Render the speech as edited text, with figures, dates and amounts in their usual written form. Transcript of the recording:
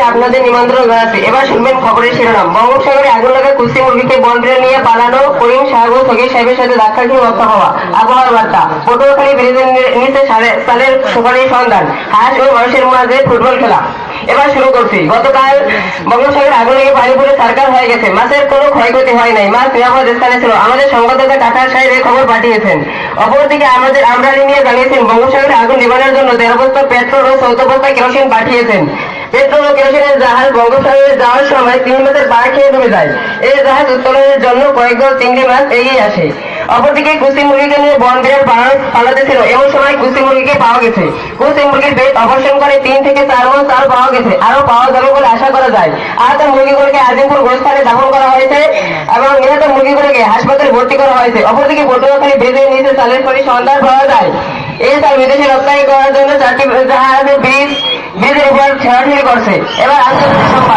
আপনাদের নিমন্ত্রণ জানাচ্ছি। এবার শুনবেন খবরের শিরোনাম। বঙ্গোপসাগরে আগুন লাগা কুস্তি মুরগিকে বন্দরে নিয়ে পালানো করিম সাহেব সগীর সাহেবের সাথে ধাক্কা খেয়ে রক্ষা হওয়া। আবহাওয়ার বার্তা। পটুয়াখালী ব্রিজের নিচে সালের সকালের সন্ধান। হাঁস ও মানুষের মাঝে ফুটবল খেলা। এবার শুরু করছি। গতকাল বঙ্গোপসাগরে আগুন লেগে পানি পড়ে সার্কার হয়ে গেছে। মাছের কোনো ক্ষয়ক্ষতি হয় নাই, মাছ নিরাপদ স্থানে ছিল। আমাদের সংবাদদাতা কাটার সাহেব এই খবর পাঠিয়েছেন। অপরদিকে আমাদের আমরানি নিয়ে জানিয়েছেন বঙ্গোপসাগরে আগুন নিবানোর জন্য 13 বস্তা পেট্রোল ও 14 বস্তা কেরোসিন পাঠিয়েছেন। পেট্রোল ও কেরোসিনের জাহাজ বঙ্গোপসাগরে যাওয়ার সময় 3 মাসের পাড়া খেয়ে ডুবে যায়। এই জাহাজ উত্তোলনের জন্য কয়েকজন চিংড়ি মাছ এগিয়ে আসে। অপরদিকে কুস্তি মুরগিকে নিয়ে বন বিড়াল পালাতে ছিল। এমন সময় কুস্তি মুরগিকে পাওয়া গেছে। কুস্তি মুরগির পেট অপারেশন করে 3 থেকে 4 মণ চাল পাওয়া গেছে, আরো পাওয়া যাবে বলে আশা করা যায়। আহত মুরগিগুলোকে আজিমপুর গোরস্থানে দাফন করা হয়েছে এবং নিহত মুরগিগুলোকে হাসপাতালে ভর্তি করা হয়েছে। অপরদিকে পটুয়াখালী ব্রিজের নিচে চালের পরি সন্ধান পাওয়া যায়। এই চাল বিদেশে রপ্তানি করার জন্য 4টি জাহাজে ব্রিজের উপর ঠেলাঠেলি করছে। এবার আন্তর্জাতিক সংবাদ।